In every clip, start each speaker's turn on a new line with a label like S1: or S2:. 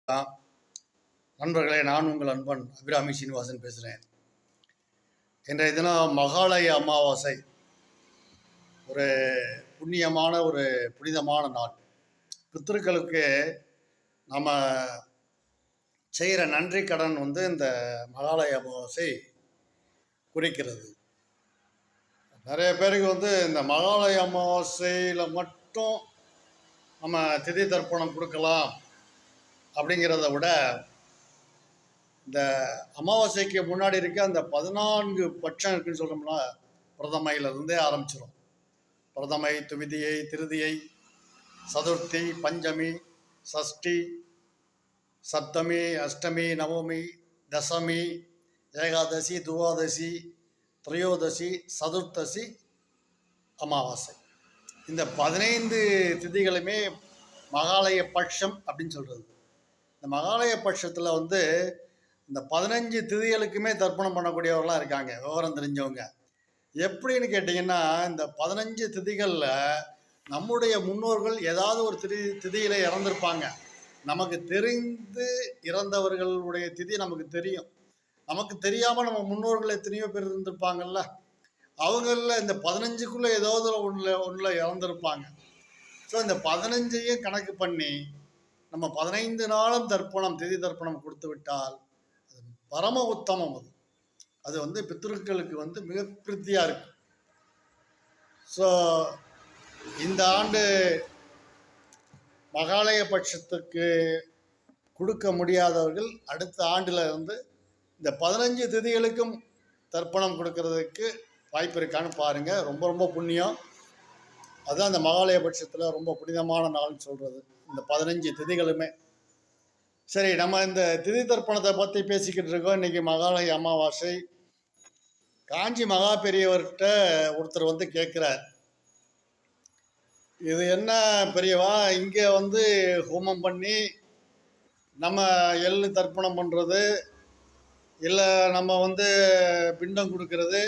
S1: நண்பர்களே, நான் உங்கள் அன்பன் அபிராமி சீனிவாசன் பேசுகிறேன். இன்றைய தினம் மகாலய அமாவாசை. ஒரு புண்ணியமான ஒரு புனிதமான நாள். பித்திருக்களுக்கு நம்ம செய்கிற நன்றி கடன் இந்த மகாலய அமாவாசை குறிக்கிறது. நிறைய பேருக்கு இந்த மகாலய அமாவாசையில் மட்டும் நம்ம திதி தர்ப்பணம் கொடுக்கலாம் அப்படிங்கிறத விட, இந்த அமாவாசைக்கு முன்னாடி இருக்க அந்த 14 பட்சம் இருக்குன்னு சொல்கிறோம்னா, பிரதமையிலிருந்தே ஆரம்பிச்சிடும். பிரதமை, துவிதியை, திருதியை, சதுர்த்தி, பஞ்சமி, சஷ்டி, சப்தமி, அஷ்டமி, நவமி, தசமி, ஏகாதசி, துவாதசி, திரையோதசி, சதுர்த்தசி, அமாவாசை. இந்த 15 திதிகளுமே மகாலய பட்சம் அப்படின்னு சொல்கிறது. இந்த மகாலய பட்சத்தில் இந்த 15 திதிகளுக்குமே தர்ப்பணம் பண்ணக்கூடியவர்களாம் இருக்காங்க, விவரம் தெரிஞ்சவங்க. எப்படின்னு கேட்டிங்கன்னா, இந்த 15 திதிகளில் நம்முடைய முன்னோர்கள் ஏதாவது ஒரு திதியில் இறந்துருப்பாங்க. நமக்கு தெரிந்து இறந்தவர்களுடைய திதி நமக்கு தெரியும். நமக்கு தெரியாமல் நம்ம முன்னோர்கள் எத்தனையோ பேர் இருந்திருப்பாங்கல்ல, அவங்களில் இந்த 15க்குள்ளே ஏதாவது ஒன்றில் இறந்துருப்பாங்க. ஸோ இந்த 15ஐயும் கணக்கு பண்ணி நம்ம 15 நாளும் திதி தர்ப்பணம் கொடுத்து விட்டால் அது பரம உத்தமம். அது பித்ருக்களுக்கு மிக பிரித்தியாக இருக்கு. ஸோ இந்த ஆண்டு மகாலய பட்சத்துக்கு கொடுக்க முடியாதவர்கள் அடுத்த ஆண்டில் இந்த 15 திதிகளுக்கும் தர்ப்பணம் கொடுக்கறதுக்கு வாய்ப்பு இருக்கான்னு பாருங்கள். ரொம்ப ரொம்ப புண்ணியம். அதுதான் இந்த மகாலய பட்சத்தில் ரொம்ப புனிதமான நாள்னு சொல்கிறது, இந்த 15 திதிகளுமே. சரி, நம்ம இந்த திதி தர்ப்பணத்தை பற்றி பேசிக்கிட்டு இருக்கோம். இன்றைக்கி மகாலய அமாவாசை. காஞ்சி மகா பெரியவர்கிட்ட ஒருத்தர் கேட்குறார், இது என்ன பெரியவா, இங்கே ஹோமம் பண்ணி நம்ம எள்ளு தர்ப்பணம் பண்ணுறது, இல்லை நம்ம பிண்டம் கொடுக்கறது,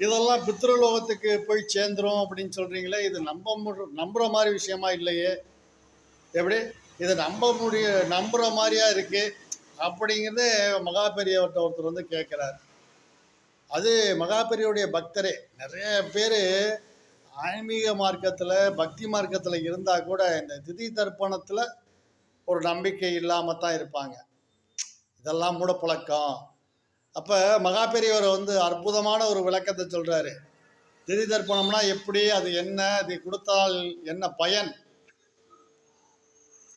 S1: இதெல்லாம் பித்ருலோகத்துக்கு போய் சேர்ந்துரும் அப்படின்னு சொல்கிறீங்களே, இது நம்புகிற மாதிரி விஷயமா இல்லையே, எப்படி இதை நம்புகிற மாதிரியா இருக்குது அப்படிங்கிறது மகா பெரியவர்கிட்ட ஒருத்தர் கேட்குறார். அது மகா பெரியவருடைய பக்தரே. நிறைய பேர் ஆன்மீக மார்க்கத்தில், பக்தி மார்க்கத்தில் இருந்தால் கூட இந்த திதி தர்ப்பணத்தில் ஒரு நம்பிக்கை இல்லாமல் தான் இருப்பாங்க. இதெல்லாம் மூடப்பழக்கம். அப்போ மகா பெரியவர் அற்புதமான ஒரு விளக்கத்தை சொல்கிறாரு. திதி தர்ப்பணம்னா எப்படி, அது என்ன, அது கொடுத்தால் என்ன பயன்